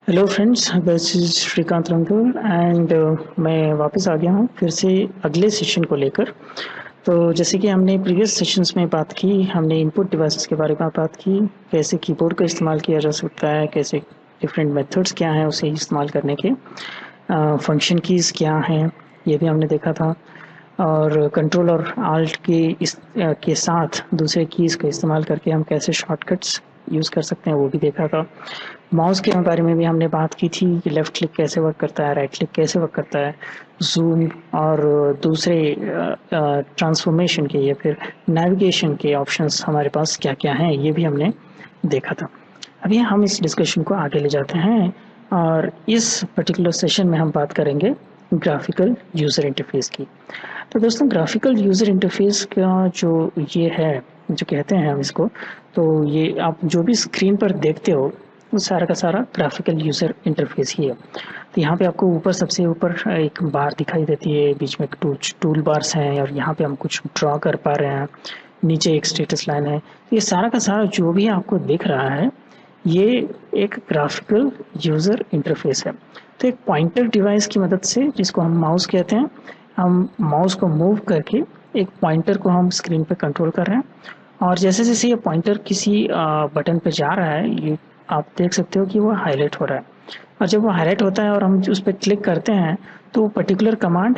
Hello friends, this is Shrikant Rangur and मैं वापस आ गया हूँ फिर से अगले सेशन को लेकर। तो जैसे कि हमने प्रीवियस सेशंस में बात की, हमने इनपुट डिवाइसेस के बारे में बात की, कैसे कीबोर्ड का इस्तेमाल किया जा सकता है, कैसे डिफरेंट मेथड्स क्या हैं उसे इस्तेमाल करने के, फंक्शन कीज़ क्या हैं ये भी हमने देखा था, और कंट्रोल और आल्ट के साथ दूसरे कीज़ का इस्तेमाल करके हम कैसे शॉर्टकट्स यूज़ कर सकते हैं वो भी देखा था। माउस के बारे में भी हमने बात की थी कि लेफ़्ट क्लिक कैसे वर्क करता है, राइट क्लिक कैसे वर्क करता है, ज़ूम और दूसरे ट्रांसफॉर्मेशन के या फिर नेविगेशन के ऑप्शंस हमारे पास क्या-क्या हैं ये भी हमने देखा था। अभी हम इस डिस्कशन को आगे ले जाते हैं और इस पर्टिकुलर सेशन में हम बात करेंगे ग्राफिकल यूज़र इंटरफेस की। तो दोस्तों, ग्राफिकल यूज़र इंटरफेस का जो ये है, जो कहते हैं हम इसको, तो ये आप जो भी स्क्रीन पर देखते हो वो सारा का सारा ग्राफिकल यूज़र इंटरफेस ही है। तो यहाँ पे आपको ऊपर, सबसे ऊपर एक बार दिखाई देती है, बीच में टूल बार्स हैं और यहाँ पे हम कुछ ड्रॉ कर पा रहे हैं, नीचे एक स्टेटस लाइन है। तो ये सारा का सारा जो भी आपको दिख रहा है ये एक ग्राफिकल यूज़र इंटरफेस है। तो एक पॉइंटर डिवाइस की मदद से, जिसको हम माउस कहते हैं, हम माउस को मूव करके एक पॉइंटर को हम स्क्रीन पे कंट्रोल कर रहे हैं, और जैसे जैसे ये पॉइंटर किसी बटन पे जा रहा है, ये आप देख सकते हो कि वो हाईलाइट हो रहा है, और जब वो हाईलाइट होता है और हम उस पर क्लिक करते हैं तो वो पर्टिकुलर कमांड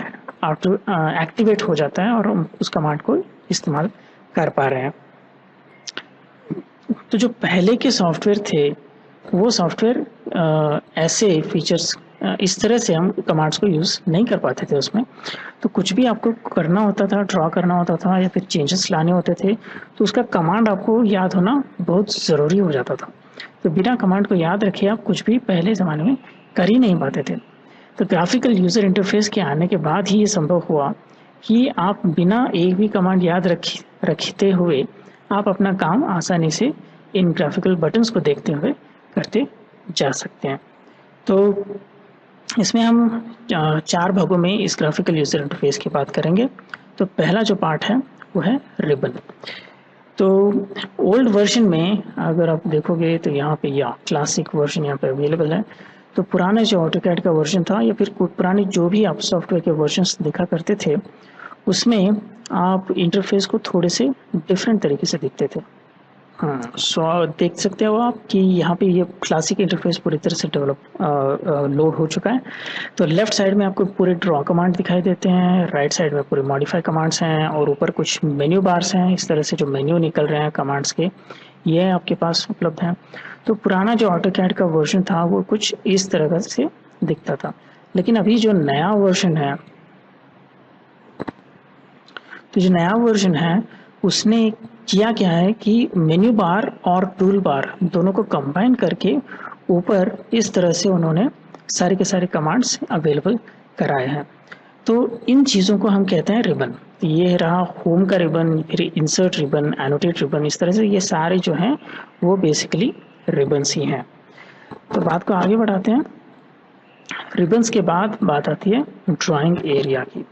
एक्टिवेट हो जाता है और हम उस कमांड को इस्तेमाल कर पा रहे हैं। तो जो पहले के सॉफ्टवेयर थे वो सॉफ्टवेयर ऐसे फीचर्स, इस तरह से हम कमांड्स को यूज़ नहीं कर पाते थे उसमें। तो कुछ भी आपको करना होता था, ड्रॉ करना होता था या फिर चेंजेस लाने होते थे, तो उसका कमांड आपको याद होना बहुत ज़रूरी हो जाता था। तो बिना कमांड को याद रखे आप कुछ भी पहले ज़माने में कर ही नहीं पाते थे। तो ग्राफिकल यूज़र इंटरफेस के आने के बाद ही ये संभव हुआ कि आप बिना एक भी कमांड याद रखते हुए आप अपना काम आसानी से इन ग्राफिकल बटन्स को देखते हुए करते जा सकते हैं। तो इसमें हम 4 भागों में इस ग्राफिकल यूज़र इंटरफेस की बात करेंगे। तो पहला जो पार्ट है वो है रिबन। तो ओल्ड वर्जन में अगर आप देखोगे तो यहाँ पे या क्लासिक वर्जन यहाँ पे अवेलेबल है। तो पुराना जो ऑटोकैड का वर्जन था या फिर पुराने जो भी आप सॉफ्टवेयर के वर्जन्स देखा करते थे, उसमें आप इंटरफेस को थोड़े से डिफरेंट तरीके से दिखते थे। सो देख सकते हो आप कि यहाँ पे ये क्लासिक इंटरफेस पूरी तरह से लोड हो चुका है। तो लेफ्ट साइड में आपको पूरे ड्रॉ कमांड दिखाई देते हैं, राइट साइड में पूरे मॉडिफाई कमांड्स हैं, और ऊपर कुछ मेन्यू बार्स हैं। इस तरह से जो मेन्यू निकल रहे हैं कमांड्स के, ये आपके पास उपलब्ध हैं। तो पुराना जो ऑटोकैड का वर्जन था वो कुछ इस तरह से दिखता था, लेकिन अभी जो नया वर्जन है, तो जो नया वर्जन है उसने किया क्या है कि मेन्यू बार और टूल बार दोनों को कंबाइन करके ऊपर इस तरह से उन्होंने सारे के सारे कमांड्स अवेलेबल कराए हैं। तो इन चीज़ों को हम कहते हैं रिबन। ये रहा होम का रिबन, फिर इंसर्ट रिबन, एनोटेट रिबन, इस तरह से ये सारे जो हैं वो बेसिकली रिबन्स ही हैं। तो बात को आगे बढ़ाते हैं। रिबन्स के बाद बात आती है ड्राइंग एरिया की।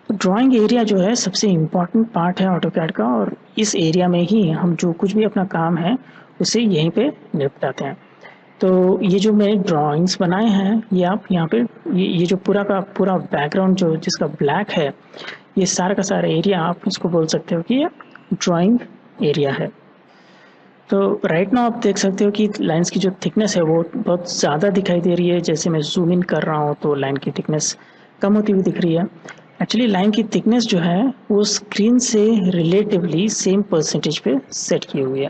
तो ड्राइंग एरिया जो है सबसे इम्पॉर्टेंट पार्ट है ऑटोकैड का, और इस एरिया में ही हम जो कुछ भी अपना काम है उसे यहीं पे निपटाते हैं। तो ये जो मैंने ड्राइंग्स बनाए हैं, ये आप यहाँ पे ये जो पूरा का पूरा बैकग्राउंड जो जिसका ब्लैक है, ये सारा का सारा एरिया आप इसको बोल सकते हो कि ये ड्राइंग एरिया है। तो राइट नाउ आप देख सकते हो कि लाइंस की जो थिकनेस है वो बहुत ज़्यादा दिखाई दे रही है। जैसे मैं जूम इन कर रहा हूँ तो लाइन की थिकनेस कम होती हुई दिख रही है। एक्चुअली लाइन की थिकनेस जो है वो स्क्रीन से रिलेटिवली सेम परसेंटेज पे सेट की हुई है।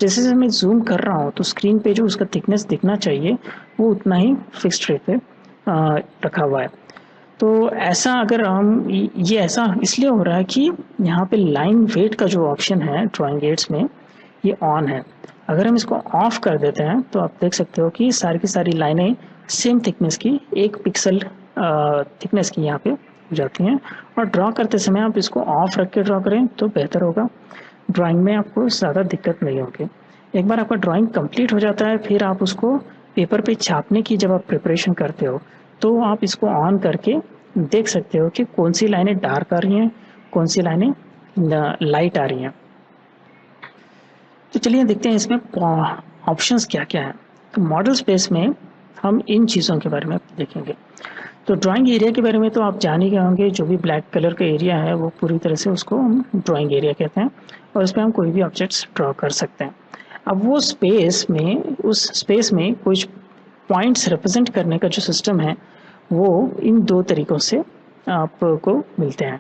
जैसे जैसे मैं जूम कर रहा हूँ तो स्क्रीन पे जो उसका थिकनेस दिखना चाहिए वो उतना ही फिक्स्ड रेट पे रखा हुआ है। तो ऐसा अगर हम ये ऐसा इसलिए हो रहा है कि यहाँ पे लाइन वेट का जो ऑप्शन है ड्राइंग एड्स में, ये ऑन है। अगर हम इसको ऑफ कर देते हैं तो आप देख सकते हो कि सारी की सारी लाइनें सेम थिकनेस की, 1 पिक्सल थिकनेस की यहाँ पे हो जाती हैं। और ड्रॉ करते समय आप इसको ऑफ रख के ड्रॉ करें तो बेहतर होगा, ड्राइंग में आपको ज़्यादा दिक्कत नहीं होगी। एक बार आपका ड्राइंग कंप्लीट हो जाता है, फिर आप उसको पेपर पे छापने की जब आप प्रिपरेशन करते हो तो आप इसको ऑन करके देख सकते हो कि कौन सी लाइनें डार्क आ रही हैं, कौन सी लाइनें लाइट आ रही हैं। तो चलिए देखते हैं इसमें ऑप्शंस क्या क्या हैं। तो मॉडल स्पेस में हम इन चीज़ों के बारे में देखेंगे। तो ड्राइंग एरिया के बारे में तो आप जान ही गए होंगे, जो भी ब्लैक कलर का एरिया है वो पूरी तरह से उसको हम ड्राइंग एरिया कहते हैं, और उस पर हम कोई भी ऑब्जेक्ट्स ड्रॉ कर सकते हैं। अब वो स्पेस में, उस स्पेस में कुछ पॉइंट्स रिप्रेजेंट करने का जो सिस्टम है वो इन दो तरीक़ों से आपको मिलते हैं।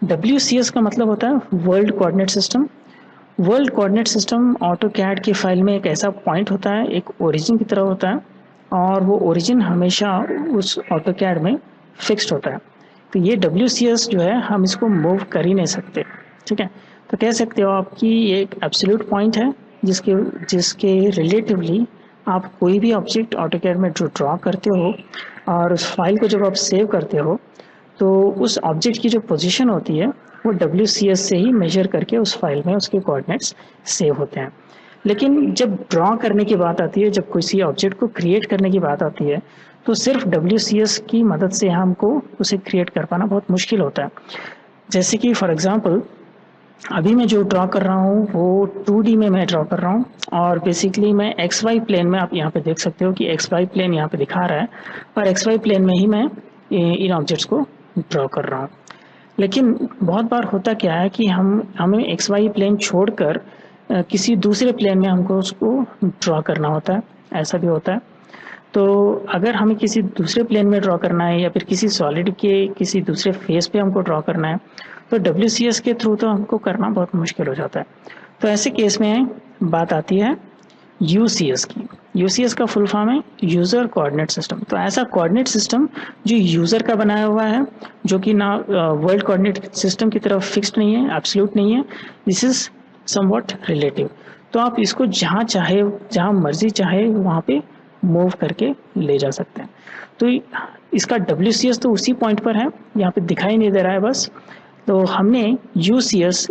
WCS का मतलब होता है world coordinate system. World coordinate system AutoCAD की फाइल में एक ऐसा पॉइंट होता है, एक ओरिजिन की तरह होता है, और वो ओरिजिन हमेशा उस ऑटोकैड में फिक्स्ड होता है। तो ये WCS जो है हम इसको मूव कर ही नहीं सकते, ठीक है। तो कह सकते हो आप कि ये एक एब्सोल्यूट पॉइंट है जिसके जिसके रिलेटिवली आप कोई भी ऑब्जेक्ट ऑटोकैड में जो ड्रॉ करते हो और उस फाइल को जब आप सेव करते हो तो उस ऑब्जेक्ट की जो पोजीशन होती है वो WCS से ही मेजर करके उस फाइल में उसके कोऑर्डिनेट्स सेव होते हैं। लेकिन जब ड्रॉ करने की बात आती है, जब किसी ऑब्जेक्ट को क्रिएट करने की बात आती है, तो सिर्फ WCS की मदद से हमको उसे क्रिएट कर पाना बहुत मुश्किल होता है। जैसे कि फॉर एग्जांपल अभी मैं जो ड्रॉ कर रहा हूँ वो 2D में मैं ड्रॉ कर रहा हूँ, और बेसिकली मैं XY प्लेन में, आप यहाँ पे देख सकते हो कि XY प्लेन यहाँ पे दिखा रहा है, और XY प्लेन में ही मैं इन ऑब्जेक्ट्स को ड्रॉ कर रहा हूँ। लेकिन बहुत बार होता क्या है कि हमें XY प्लेन छोड़कर किसी दूसरे प्लेन में हमको उसको ड्रॉ करना होता है, ऐसा भी होता है। तो अगर हमें किसी दूसरे प्लेन में ड्रॉ करना है या फिर किसी सॉलिड के किसी दूसरे फेस पे हमको ड्रॉ करना है, तो WCS के थ्रू तो हमको करना बहुत मुश्किल हो जाता है। तो ऐसे केस में बात आती है UCS की। UCS का फुल फॉर्म है यूज़र कोऑर्डिनेट सिस्टम। तो ऐसा कोऑर्डिनेट सिस्टम जो यूज़र का बनाया हुआ है, जो कि ना वर्ल्ड कोऑर्डिनेट सिस्टम की तरफ फिक्स्ड नहीं है, एब्सोल्यूट नहीं है, दिस इज समवॉट रिलेटिव। तो आप इसको जहाँ चाहे, जहाँ मर्जी चाहे वहाँ पे मूव करके ले जा सकते हैं। तो इसका WCS तो उसी पॉइंट पर है, यहाँ पे दिखाई नहीं दे रहा है बस। तो हमने UCS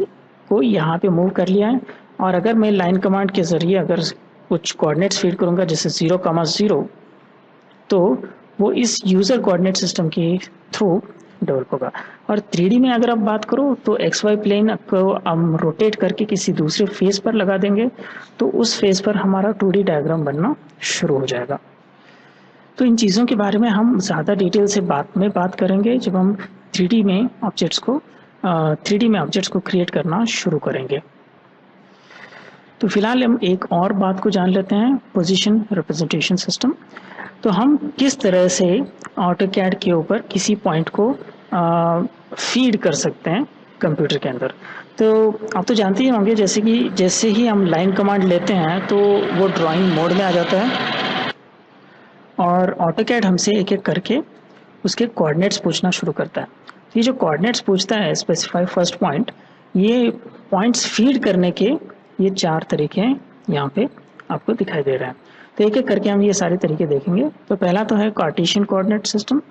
को यहाँ पे मूव कर लिया है, और अगर मैं लाइन कमांड के ज़रिए अगर कुछ कोऑर्डिनेट्स फीड करूँगा जैसे 0,0, तो वो इस यूज़र कोऑर्डिनेट सिस्टम के थ्रू डेवलप होगा। और 3D में अगर आप बात करो तो XY प्लेन को हम रोटेट करके किसी दूसरे फेस पर लगा देंगे, तो उस फेस पर हमारा 2D डायग्राम बनना शुरू हो जाएगा। तो इन चीज़ों के बारे में हम ज़्यादा डिटेल से बात करेंगे जब हम 3D में ऑब्जेक्ट्स को क्रिएट करना शुरू करेंगे। तो फिलहाल हम एक और बात को जान लेते हैं, पोजीशन रिप्रेजेंटेशन सिस्टम। तो हम किस तरह से ऑटोकैड के ऊपर किसी पॉइंट को फीड कर सकते हैं कंप्यूटर के अंदर। तो आप तो जानते ही होंगे जैसे ही हम लाइन कमांड लेते हैं तो वो ड्राइंग मोड में आ जाता है, और ऑटोकैड हमसे एक एक करके उसके कोऑर्डिनेट्स पूछना शुरू करता है। ये जो कोऑर्डिनेट्स पूछता है, स्पेसिफाई फर्स्ट पॉइंट, ये पॉइंट्स फीड करने के ये 4 तरीके हैं, यहाँ पे आपको दिखाई दे रहे हैं। तो एक एक करके हम ये सारे तरीके देखेंगे। तो पहला तो है कार्टेशियन कोऑर्डिनेट सिस्टम।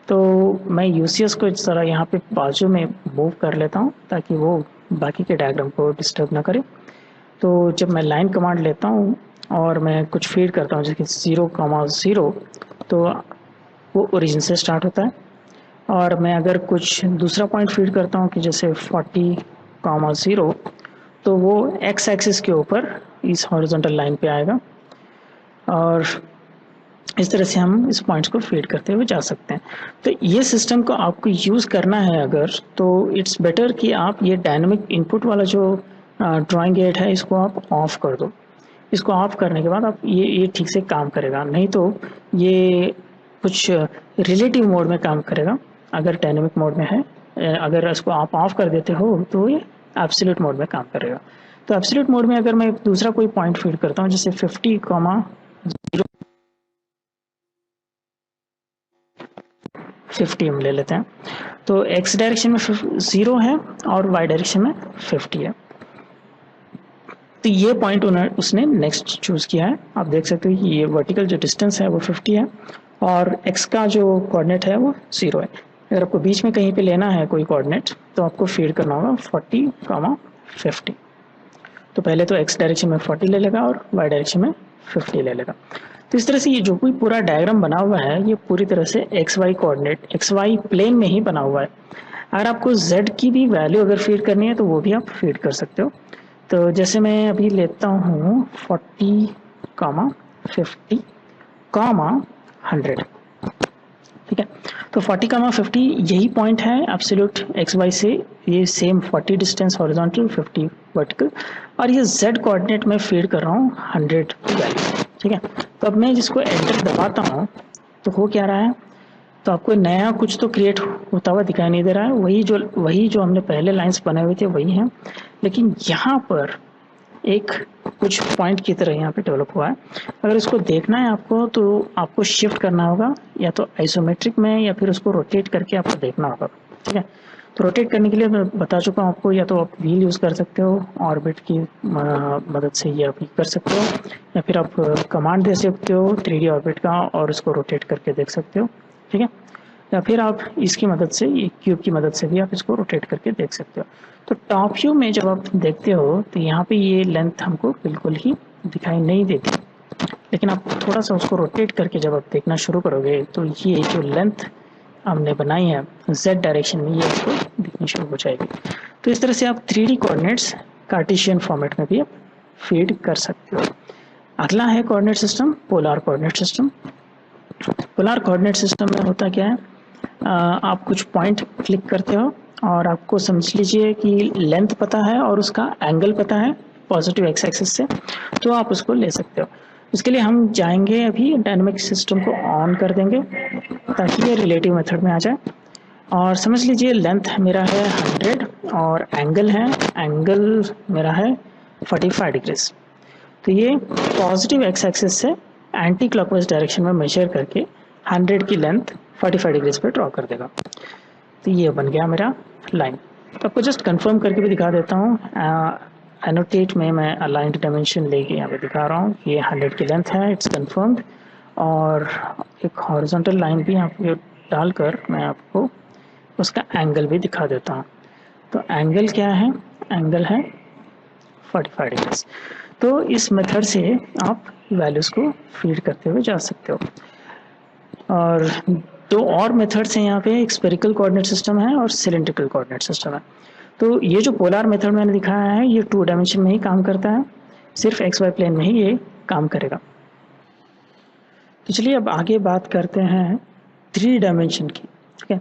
तो मैं UCS को इस तरह यहाँ पे बाजू में मूव कर लेता हूँ ताकि वो बाकी के डायग्राम को डिस्टर्ब ना करे। तो जब मैं लाइन कमांड लेता हूँ और मैं कुछ फीड करता हूँ जैसे 0,0, तो वो ओरिजिन से स्टार्ट होता है। और मैं अगर कुछ दूसरा पॉइंट फीड करता हूँ कि जैसे 40,0, तो वो X एक्सिस के ऊपर इस हॉरिजॉन्टल लाइन पे आएगा, और इस तरह से हम इस पॉइंट्स को फीड करते हुए जा सकते हैं। तो ये सिस्टम को आपको यूज़ करना है अगर, तो इट्स बेटर कि आप ये डायनामिक इनपुट वाला जो ड्राइंग एड है इसको आप ऑफ कर दो। इसको ऑफ करने के बाद आप ये ठीक से काम करेगा, नहीं तो ये कुछ रिलेटिव मोड में काम करेगा अगर डायनामिक मोड में है। अगर इसको आप ऑफ कर देते हो तो ये एब्सोल्यूट मोड में काम करेगा। तो एब्सोल्यूट मोड में अगर मैं दूसरा कोई पॉइंट फीड करता हूँ जैसे 50 हम ले लेते हैं, तो X डायरेक्शन में 0 है और Y डायरेक्शन में 50 है। तो ये पॉइंट उसने नेक्स्ट चूज किया है। आप देख सकते हो कि ये वर्टिकल जो डिस्टेंस है वो 50 है और X का जो कोऑर्डिनेट है वो 0 है। अगर आपको बीच में कहीं पे लेना है कोई कोऑर्डिनेट तो आपको फीड करना होगा 40,50। तो पहले तो X डायरेक्शन में 40 ले लेगा और Y डायरेक्शन में 50 ले लेगा। तो इस तरह से ये जो कोई पूरा डायग्राम बना हुआ है ये पूरी तरह से XY कोऑर्डिनेट XY प्लेन में ही बना हुआ है। अगर आपको Z की भी वैल्यू अगर फीड करनी है तो वो भी आप फीड कर सकते हो। तो जैसे मैं अभी लेता हूँ 40,50, 100, ठीक है। तो 40, 50 यही पॉइंट है एब्सोल्यूट एक्स वाई से, ये सेम 40 डिस्टेंस हॉरिजॉन्टल 50 वर्टिकल, और ये z कोऑर्डिनेट में फीड कर रहा हूँ 100 वैल्यू, ठीक है। तो अब मैं जिसको एंटर दबाता हूँ तो हो क्या रहा है, तो आपको नया कुछ तो क्रिएट होता हुआ दिखाई नहीं दे रहा है, वही जो हमने पहले लाइंस बनाए हुए थे वही हैं, लेकिन यहाँ पर एक कुछ पॉइंट की तरह यहाँ पे डेवलप हुआ है। अगर इसको देखना है आपको तो आपको शिफ्ट करना होगा, या तो आइसोमेट्रिक में या फिर उसको रोटेट करके आपको देखना होगा, ठीक है। तो रोटेट करने के लिए मैं बता चुका हूँ आपको, या तो आप व्हील यूज़ कर सकते हो, ऑर्बिट की मदद से ये आप कर सकते हो, या फिर आप कमांड दे सकते हो 3D ऑर्बिट का और उसको रोटेट करके देख सकते हो, ठीक है। या फिर आप इसकी मदद से, ये क्यूब की मदद से भी आप इसको रोटेट करके देख सकते हो। तो टॉप व्यू में जब आप देखते हो तो यहाँ पे ये लेंथ हमको बिल्कुल ही दिखाई नहीं देती, लेकिन आप थोड़ा सा उसको रोटेट करके जब आप देखना शुरू करोगे तो ये जो लेंथ हमने बनाई है z डायरेक्शन में, ये आपको दिखनी शुरू हो जाएगी। तो इस तरह से आप 3D कोऑर्डिनेट्स कार्टेशियन फॉर्मेट में भी आप फीड कर सकते हो। अगला है coordinate system, polar coordinate system. Polar coordinate system में होता क्या है, आप कुछ पॉइंट क्लिक करते हो और आपको समझ लीजिए कि लेंथ पता है और उसका एंगल पता है पॉजिटिव एक्स एक्सिस से, तो आप उसको ले सकते हो। इसके लिए हम जाएंगे, अभी डायनामिक सिस्टम को ऑन कर देंगे ताकि ये रिलेटिव मेथड में आ जाए। और समझ लीजिए लेंथ मेरा है 100 और एंगल मेरा है 45 डिग्रीज। तो ये पॉजिटिव एक्स एक्सिस से एंटी क्लॉकवाइज डायरेक्शन में मेजर करके 100 की लेंथ 45 डिग्रीज पे ड्रॉ कर देगा। तो ये बन गया मेरा लाइन। तो आपको जस्ट कंफर्म करके भी दिखा देता हूँ, एनोटेट में मैं अलाइंड डायमेंशन लेके यहाँ पे दिखा रहा हूँ, ये 100 की लेंथ है, इट्स कंफर्म्ड। और एक हॉरिजॉन्टल लाइन भी यहाँ पे डालकर मैं आपको उसका एंगल भी दिखा देता हूँ। तो एंगल क्या है, एंगल है 45 डिग्रीज। तो इस मेथड से आप वैल्यूज़ को फीड करते हुए जा सकते हो। और दो और मेथड्स हैं यहाँ पे, एक स्फेरिकल कोऑर्डिनेट सिस्टम है और सिलेंड्रिकल कोऑर्डिनेट सिस्टम है। तो ये जो पोलर मेथड मैंने दिखाया है ये 2 डायमेंशन में ही काम करता है, सिर्फ एक्स वाई प्लेन में ही ये काम करेगा। तो चलिए अब आगे बात करते हैं 3 डायमेंशन की, ठीक है।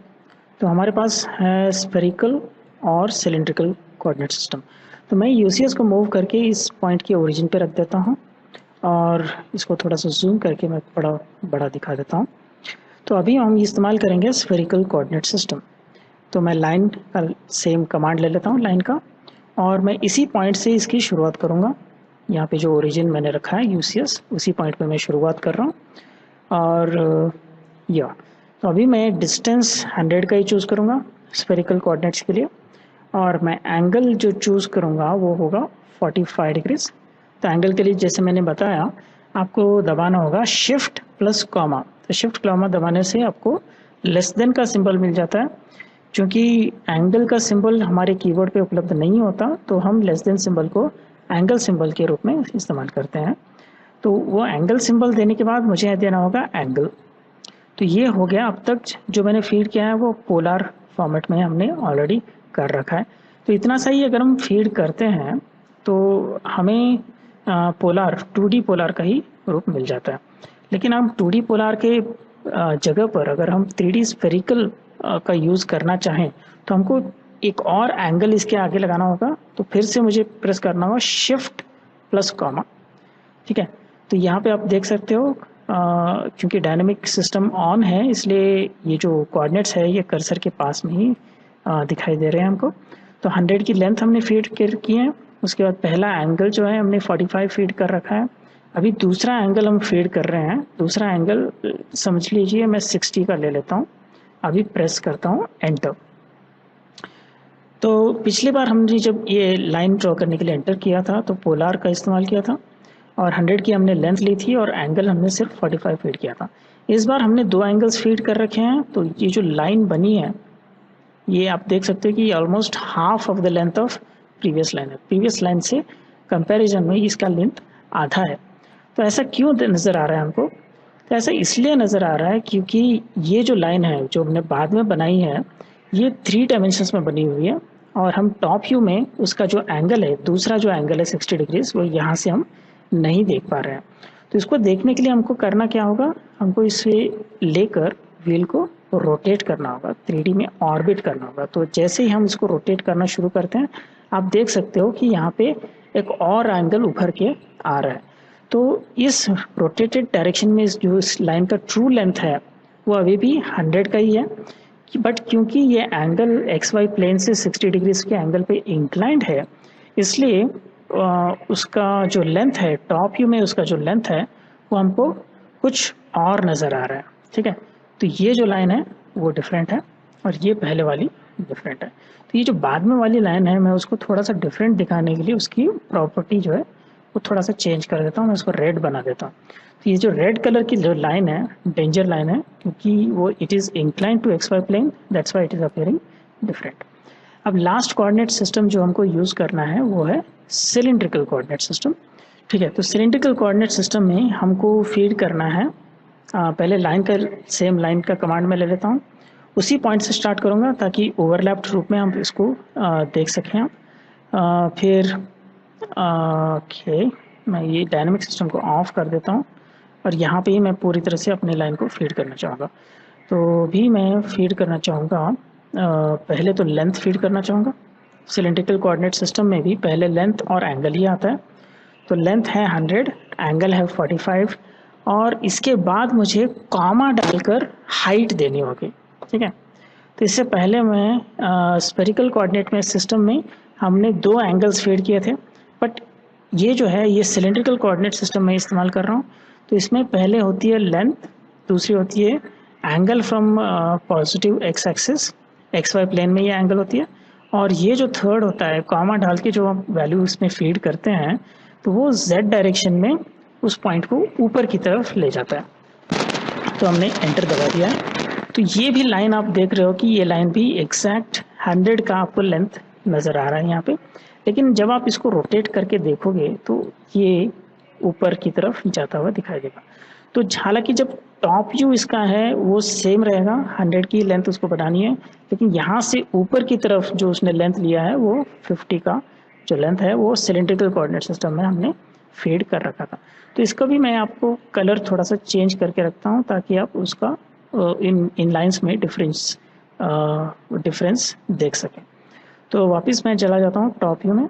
तो हमारे पास है स्फेरिकल और सिलेंड्रिकल कोऑर्डिनेट सिस्टम। तो मैं यूसीएस को मूव करके इस पॉइंट की ओरिजिन पे रख देता हूँ और इसको थोड़ा सा जूम करके मैं बड़ा दिखा देता हूँ। तो अभी हम इस्तेमाल करेंगे स्फेरिकल कोऑर्डिनेट सिस्टम। तो मैं लाइन का सेम कमांड ले लेता हूँ लाइन का, और मैं इसी पॉइंट से इसकी शुरुआत करूँगा। यहाँ पे जो ओरिजिन मैंने रखा है यूसीएस, उसी पॉइंट पे मैं शुरुआत कर रहा हूँ। और तो अभी मैं डिस्टेंस 100 का ही चूज़ करूँगा स्फेरिकल कोऑर्डिनेट्स के लिए, और मैं एंगल जो चूज़ करूँगा वो होगा 45 डिग्रीज। तो एंगल के लिए जैसे मैंने बताया आपको दबाना होगा शिफ्ट प्लस कॉमा। तो शिफ्ट कॉमा दबाने से आपको लेस देन का सिंबल मिल जाता है। क्योंकि एंगल का सिंबल हमारे कीबोर्ड पे उपलब्ध नहीं होता तो हम लेस देन सिंबल को एंगल सिंबल के रूप में इस्तेमाल करते हैं। तो वो एंगल सिंबल देने के बाद मुझे देना होगा एंगल। तो ये हो गया, अब तक जो मैंने फीड किया है वो पोलर फॉर्मेट में हमने ऑलरेडी कर रखा है। तो इतना सही अगर हम फीड करते हैं तो हमें पोलर 2D पोलर का ही रूप मिल जाता है। लेकिन हम 2D पोलर के जगह पर अगर हम 3D स्फेरिकल का यूज़ करना चाहें तो हमको एक और एंगल इसके आगे लगाना होगा। तो फिर से मुझे प्रेस करना होगा शिफ्ट प्लस कॉमा, ठीक है। तो यहाँ पे आप देख सकते हो क्योंकि डायनामिक सिस्टम ऑन है इसलिए ये जो कोऑर्डिनेट्स है ये कर्सर के पास में ही दिखाई दे रहे हैं हमको। तो 100 की लेंथ हमने फीड की है, उसके बाद पहला एंगल जो है हमने 45 फीड कर रखा है। अभी दूसरा एंगल हम फीड कर रहे हैं, दूसरा एंगल समझ लीजिए मैं 60 का ले लेता हूँ। अभी प्रेस करता हूँ एंटर। तो पिछली बार हमने जब ये लाइन ड्रॉ करने के लिए एंटर किया था तो पोलर का इस्तेमाल किया था और 100 की हमने लेंथ ली थी और एंगल हमने सिर्फ 45 फीड किया था। इस बार हमने 2 एंगल्स फीड कर रखे हैं। तो ये जो लाइन बनी है ये आप देख सकते हो कि almost half of the length of previous line है। प्रीवियस लाइन से कंपैरिजन में इसका लेंथ आधा है। तो ऐसा क्यों नज़र आ रहा है हमको? तो ऐसा इसलिए नज़र आ रहा है क्योंकि ये जो लाइन है जो हमने बाद में बनाई है ये 3 डायमेंशंस में बनी हुई है और हम टॉप व्यू में उसका जो एंगल है, दूसरा जो एंगल है 60 डिग्रीज, वो यहाँ से हम नहीं देख पा रहे हैं। तो इसको देखने के लिए हमको करना क्या होगा, हमको इसे लेकर व्हील को रोटेट करना होगा, 3D में ऑर्बिट करना होगा। तो जैसे ही हम इसको रोटेट करना शुरू करते हैं, आप देख सकते हो कि यहाँ पे एक और एंगल उभर के आ रहा है। तो इस रोटेटेड डायरेक्शन में जो इस लाइन का ट्रू लेंथ है वो अभी भी 100 का ही है, बट क्योंकि ये एंगल एक्स वाई प्लेन से 60 डिग्रीज के एंगल पे इंक्लाइंड है, इसलिए उसका जो लेंथ है, टॉप व्यू में उसका जो लेंथ है वो हमको कुछ और नज़र आ रहा है। ठीक है, तो ये जो लाइन है वो डिफरेंट है और ये पहले वाली डिफरेंट है। तो ये जो बाद में वाली लाइन है, मैं उसको थोड़ा सा डिफरेंट दिखाने के लिए उसकी प्रॉपर्टी जो है वो थोड़ा सा चेंज कर देता हूँ, मैं उसको रेड बना देता हूँ। तो ये जो रेड कलर की जो लाइन है, डेंजर लाइन है, क्योंकि वो it is inclined to X Y plane, that's why it is appearing different. अब लास्ट कोऑर्डिनेट सिस्टम जो हमको यूज़ करना है वो है सिलिंड्रिकल कोऑर्डिनेट सिस्टम। ठीक है, तो सिलिंड्रिकल कोऑर्डिनेट सिस्टम में हमको फीड करना है, पहले लाइन का सेम लाइन का कमांड में ले लेता हूँ, उसी पॉइंट से स्टार्ट करूँगा ताकि ओवरलैप्ड रूप में हम इसको देख सकें। फिर ओके, मैं ये डायनामिक सिस्टम को ऑफ कर देता हूँ और यहाँ पे ही मैं पूरी तरह से अपनी लाइन को फीड करना चाहूँगा। तो भी मैं फीड करना चाहूँगा, पहले तो लेंथ फीड करना चाहूँगा। सिलिंड्रिकल कोऑर्डिनेट सिस्टम में भी पहले लेंथ और एंगल ही आता है। तो लेंथ है 100, एंगल है 45 और इसके बाद मुझे कॉमा डालकर हाइट देनी होगी। ठीक है, तो इससे पहले मैं स्फेरिकल कोऑर्डिनेट में सिस्टम में हमने 2 एंगल्स फीड किए थे, बट ये जो है ये सिलिंड्रिकल कोऑर्डिनेट सिस्टम में इस्तेमाल कर रहा हूँ। तो इसमें पहले होती है लेंथ, दूसरी होती है angle from positive X axis, X Y plane में ये एंगल होती है, और ये जो थर्ड होता है कॉमा डाल के जो हम वैल्यू इसमें फीड करते हैं तो वो z डायरेक्शन में उस पॉइंट को ऊपर की तरफ ले जाता है। तो हमने एंटर दबा दिया है। तो ये भी लाइन आप देख रहे हो कि ये लाइन भी एग्जैक्ट 100 का आपको लेंथ नज़र आ रहा है यहाँ पे, लेकिन जब आप इसको रोटेट करके देखोगे तो ये ऊपर की तरफ जाता हुआ दिखाई देगा। तो हालांकि जब टॉप व्यू इसका है वो सेम रहेगा, 100 की लेंथ उसको बनानी है, लेकिन यहाँ से ऊपर की तरफ जो उसने लेंथ लिया है वो 50 का जो लेंथ है वो सिलिंड्रिकल कोऑर्डिनेट सिस्टम में हमने फीड कर रखा था। तो इसका भी मैं आपको कलर थोड़ा सा चेंज करके रखता हूँ ताकि आप उसका इन लाइंस में डिफरेंस देख सकें। तो वापस मैं चला जाता हूँ टॉप व्यू में।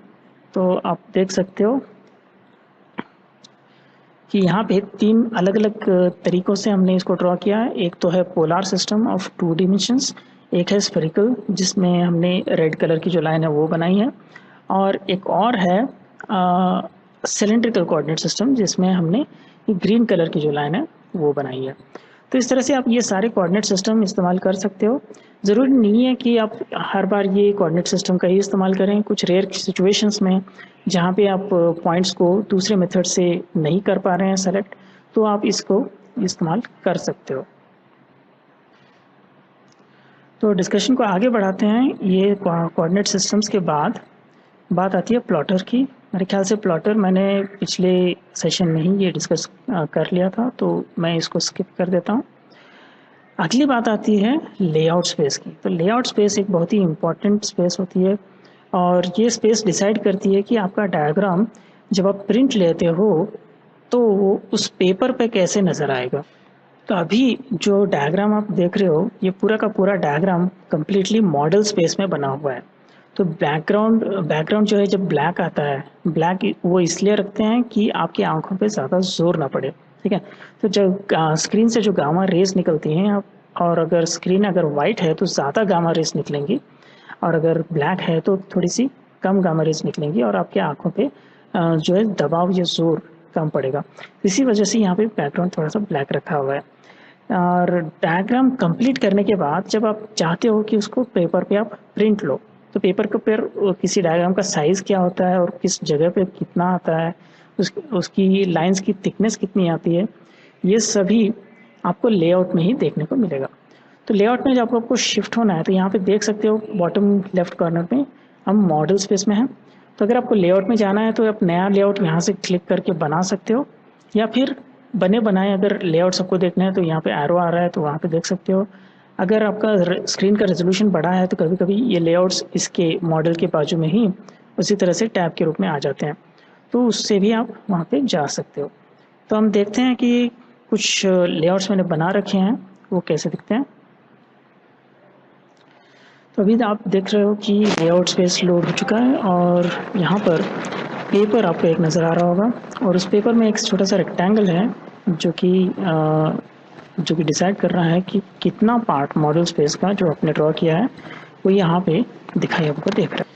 तो आप देख सकते हो कि यहाँ पे 3 अलग अलग तरीक़ों से हमने इसको ड्रॉ किया है। एक तो है पोलार सिस्टम ऑफ 2 डिमेंशंस, एक है स्फेरिकल जिसमें हमने रेड कलर की जो लाइन है वो बनाई है, और एक और है सिलिंड्रिकल कोऑर्डिनेट सिस्टम जिसमें हमने ग्रीन कलर की जो लाइन है वो बनाई है। तो इस तरह से आप ये सारे कोऑर्डिनेट सिस्टम इस्तेमाल कर सकते हो। ज़रूरी नहीं है कि आप हर बार ये कोऑर्डिनेट सिस्टम का ही इस्तेमाल करें। कुछ रेयर सिचुएशंस में जहाँ पे आप पॉइंट्स को दूसरे मेथड से नहीं कर पा रहे हैं सेलेक्ट, तो आप इसको इस्तेमाल कर सकते हो। तो डिस्कशन को आगे बढ़ाते हैं। ये कोऑर्डिनेट सिस्टम्स के बाद बात आती है प्लॉटर की। मेरे ख्याल से प्लॉटर मैंने पिछले सेशन में ही ये डिस्कस कर लिया था, तो मैं इसको स्किप कर देता हूँ। अगली बात आती है लेआउट स्पेस की। तो लेआउट स्पेस एक बहुत ही इम्पॉर्टेंट स्पेस होती है और ये स्पेस डिसाइड करती है कि आपका डायग्राम जब आप प्रिंट लेते हो तो उस पेपर पे कैसे नज़र आएगा। तो अभी जो डायग्राम आप देख रहे हो ये का पूरा डायग्राम कम्प्लीटली मॉडल स्पेस में बना हुआ है। तो बैकग्राउंड जो है जब ब्लैक आता है, ब्लैक वो इसलिए रखते हैं कि आपकी आंखों पे ज़्यादा जोर ना पड़े। ठीक है, तो जब स्क्रीन से जो गामा रेस निकलती हैं और अगर स्क्रीन अगर वाइट है तो ज़्यादा गामा रेस निकलेंगी और अगर ब्लैक है तो थोड़ी सी कम गामा रेस निकलेंगी और आपके आंखों पे जो है दबाव या जोर कम पड़ेगा। इसी वजह से यहाँ पे बैकग्राउंड थोड़ा सा ब्लैक रखा हुआ है। और डायग्राम कंप्लीट करने के बाद जब आप चाहते हो कि उसको पेपर पे आप प्रिंट लो, तो पेपर के ऊपर किसी डायग्राम का साइज़ क्या होता है और किस जगह पे कितना आता है, उसकी लाइंस की थिकनेस कितनी आती है, ये सभी आपको लेआउट में ही देखने को मिलेगा। तो लेआउट में जब आपको शिफ्ट होना है तो यहाँ पे देख सकते हो बॉटम लेफ्ट कॉर्नर में हम मॉडल स्पेस में हैं। तो अगर आपको लेआउट में जाना है तो आप नया लेआउट यहाँ से क्लिक करके बना सकते हो, या फिर बने बनाए अगर लेआउट सबको देखना है तो यहाँ पे एरो आ रहा है तो वहाँ पे देख सकते हो। अगर आपका स्क्रीन का रेजोल्यूशन बड़ा है तो कभी कभी ये लेआउट्स इसके मॉडल के बाजू में ही उसी तरह से टैब के रूप में आ जाते हैं, तो उससे भी आप वहाँ पे जा सकते हो। तो हम देखते हैं कि कुछ लेआउट्स मैंने बना रखे हैं वो कैसे दिखते हैं। तो अभी आप देख रहे हो कि लेआउट स्पेस लोड हो चुका है और यहाँ पर पेपर आपको एक नज़र आ रहा होगा और उस पेपर में एक छोटा सा रेक्टेंगल है जो कि डिसाइड कर रहा है कि कितना पार्ट मॉडल स्पेस का जो आपने ड्रॉ किया है वो यहाँ पे दिखाई आपको देख रहा है।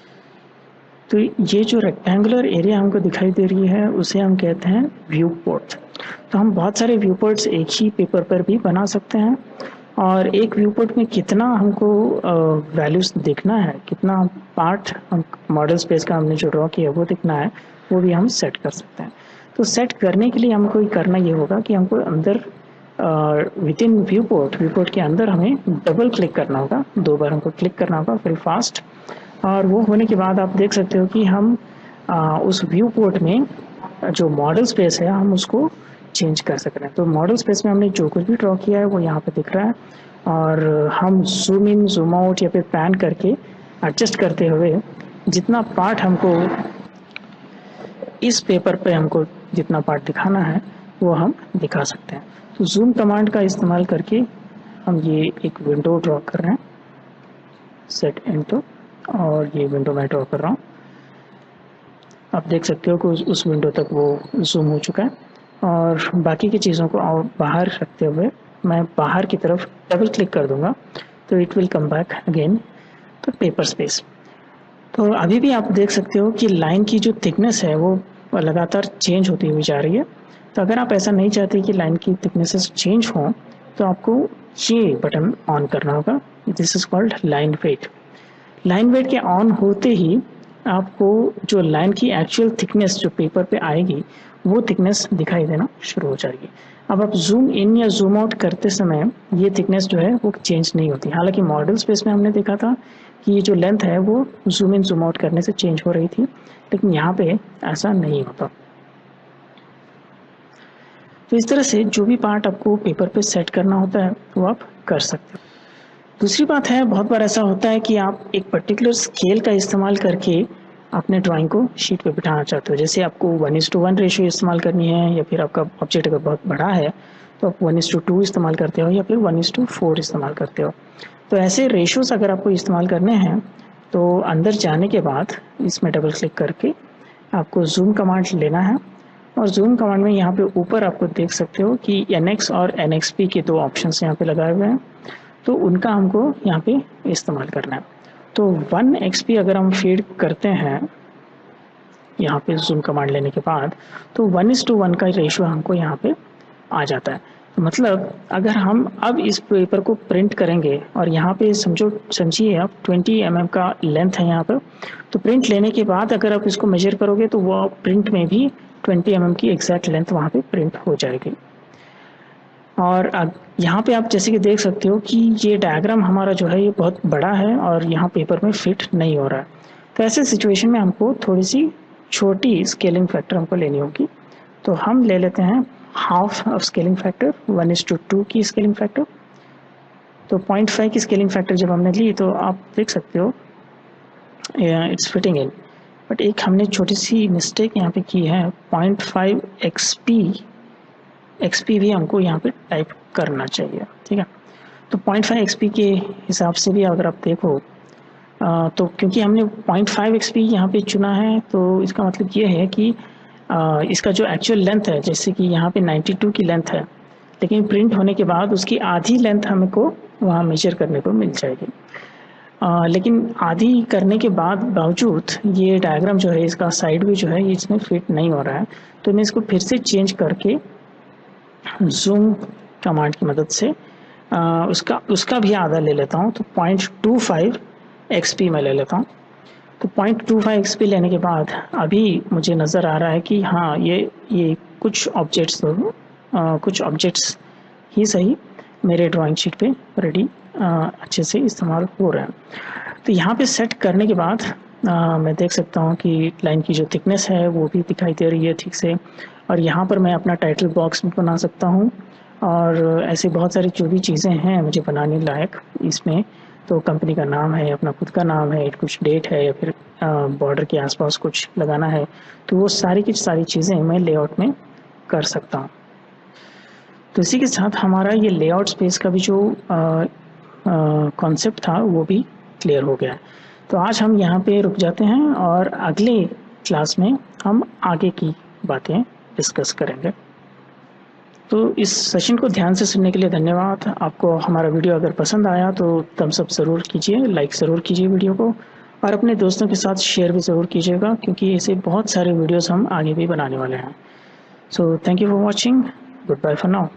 तो ये जो रेक्टेंगुलर एरिया हमको दिखाई दे रही है उसे हम कहते हैं व्यू पोर्ट। तो हम बहुत सारे व्यू पोर्ट्स एक ही पेपर पर भी बना सकते हैं और एक व्यू पोर्ट में कितना हमको वैल्यूज देखना है, कितना पार्ट हम मॉडल स्पेस का हमने जो ड्रॉ किया वो दिखना है, वो भी हम सेट कर सकते हैं। तो सेट करने के लिए हमको करना ये होगा कि हमको अंदर विद इन व्यू पोर्ट के अंदर हमें डबल क्लिक करना होगा, 2 बार हमको क्लिक करना होगा वेरी फास्ट। और वो होने के बाद आप देख सकते हो कि हम उस व्यू पोर्ट में जो मॉडल स्पेस है हम उसको चेंज कर सक रहे हैं। तो मॉडल स्पेस में हमने जो कुछ भी ड्रॉ किया है वो यहाँ पे दिख रहा है और हम जूम इन जूम आउट या फिर पैन करके एडजस्ट करते हुए जितना पार्ट हमको इस पेपर पे हमको जितना पार्ट दिखाना है वो हम दिखा सकते हैं। तो जूम कमांड का इस्तेमाल करके हम ये एक विंडो ड्रॉ कर रहे हैं, सेट इनटू, और ये विंडो मैं ड्रॉ कर रहा हूँ। आप देख सकते हो कि उस विंडो तक वो जूम हो चुका है और बाकी की चीज़ों को बाहर रखते हुए मैं बाहर की तरफ डबल क्लिक कर दूंगा तो it will come back again तो पेपर स्पेस। तो अभी भी आप देख सकते हो कि लाइन की जो थिकनेस है वो लगातार चेंज होती हुई जा रही है। तो अगर आप ऐसा नहीं चाहते कि लाइन की थिकनेसेस चेंज हो तो आपको ये बटन ऑन करना होगा, this is called line wait. Line wait के ऑन होते ही आपको जो लाइन की एक्चुअल थिकनेस जो पेपर पे आएगी वो थिकनेस दिखाई देना शुरू हो जाएगी। अब आप जूम इन या जूम आउट करते समय ये थिकनेस जो है वो चेंज नहीं होती। हालांकि मॉडल स्पेस में हमने देखा था कि ये जो लेंथ है वो जूम इन जूम आउट करने से चेंज हो रही थी, लेकिन यहाँ पे ऐसा नहीं होता। तो इस तरह से जो भी पार्ट आपको पेपर पे सेट करना होता है वो आप कर सकते हो। दूसरी बात है, बहुत बार ऐसा होता है कि आप एक पर्टिकुलर स्केल का इस्तेमाल करके अपने ड्राइंग को शीट पे बिठाना चाहते हो। जैसे आपको 1:1 रेशियो इस्तेमाल करनी है या फिर आपका ऑब्जेक्ट अगर बहुत बड़ा है तो आप 1:2 इस्तेमाल करते हो या फिर 1:4 इस्तेमाल करते हो। तो ऐसे रेशियोज अगर आपको इस्तेमाल करने हैं तो अंदर जाने के बाद इसमें डबल क्लिक करके आपको जूम कमांड लेना है और जूम कमांड में यहाँ पे ऊपर आपको देख सकते हो कि NX और NXP के 2 ऑप्शंस यहाँ पे लगाए हुए हैं, तो उनका हमको यहाँ पे इस्तेमाल करना है। तो 1XP अगर हम फीड करते हैं यहाँ पे जूम कमांड लेने के बाद तो 1:1 का रेशियो हमको यहाँ पे आ जाता है। तो मतलब अगर हम अब इस पेपर को प्रिंट करेंगे और यहाँ पे समझिए आप 20 mm का लेंथ है यहाँ पर, तो प्रिंट लेने के बाद अगर आप इसको मेजर करोगे तो वो प्रिंट में भी 20 mm की एग्जैक्ट लेंथ वहाँ पे प्रिंट हो जाएगी। और यहाँ पे आप जैसे कि देख सकते हो कि ये डायग्राम हमारा जो है ये बहुत बड़ा है और यहाँ पेपर में फिट नहीं हो रहा है। तो ऐसे सिचुएशन में हमको थोड़ी सी छोटी स्केलिंग फैक्टर हमको लेनी होगी। तो हम ले लेते हैं हाफ ऑफ स्केलिंग फैक्टर, 1:2 की स्केलिंग फैक्टर। तो 0.5 की स्केलिंग फैक्टर जब हमने ली तो आप देख सकते हो इट्स फिटिंग इन, बट एक हमने छोटी सी मिस्टेक यहाँ पे की है, 0.5 XP भी हमको यहाँ पे टाइप करना चाहिए, ठीक है। तो 0.5 XP के हिसाब से भी अगर आप देखो तो क्योंकि हमने 0.5 XP यहाँ पे चुना है तो इसका मतलब ये है कि इसका जो एक्चुअल लेंथ है, जैसे कि यहाँ पे 92 की लेंथ है, लेकिन प्रिंट होने के बाद उसकी आधी लेंथ हमको वहाँ मेजर करने को मिल जाएगी। लेकिन आधी करने के बावजूद ये डायग्राम जो है इसका साइड भी जो है ये इसमें फिट नहीं हो रहा है। तो मैं इसको फिर से चेंज करके जूम कमांड की मदद से उसका भी आधा ले लेता हूँ। तो 0.25 XP में ले लेता हूँ। तो 0.25 XP लेने के बाद अभी मुझे नज़र आ रहा है कि हाँ ये कुछ ऑब्जेक्ट्स ही सही मेरे ड्राइंग शीट पे रेडी अच्छे से इस्तेमाल हो रहे हैं। तो यहाँ पे सेट करने के बाद मैं देख सकता हूँ कि लाइन की जो थिकनेस है वो भी दिखाई दे रही है ठीक से, और यहाँ पर मैं अपना टाइटल बॉक्स भी बना सकता हूँ और ऐसे बहुत सारी जो भी चीज़ें हैं मुझे बनाने लायक इसमें। तो कंपनी का नाम है, अपना खुद का नाम है, कुछ डेट है या फिर बॉर्डर के आसपास कुछ लगाना है, तो वो सारी की सारी चीज़ें मैं लेआउट में कर सकता हूँ। तो इसी के साथ हमारा ये लेआउट स्पेस का भी जो कॉन्सेप्ट था वो भी क्लियर हो गया। तो आज हम यहाँ पे रुक जाते हैं और अगले क्लास में हम आगे की बातें डिस्कस करेंगे। तो इस सेशन को ध्यान से सुनने के लिए धन्यवाद। आपको हमारा वीडियो अगर पसंद आया तो थम्स अप ज़रूर कीजिए, लाइक ज़रूर कीजिए वीडियो को, और अपने दोस्तों के साथ शेयर भी ज़रूर कीजिएगा, क्योंकि ऐसे बहुत सारे वीडियोस हम आगे भी बनाने वाले हैं। So thank you for watching. Good bye for now.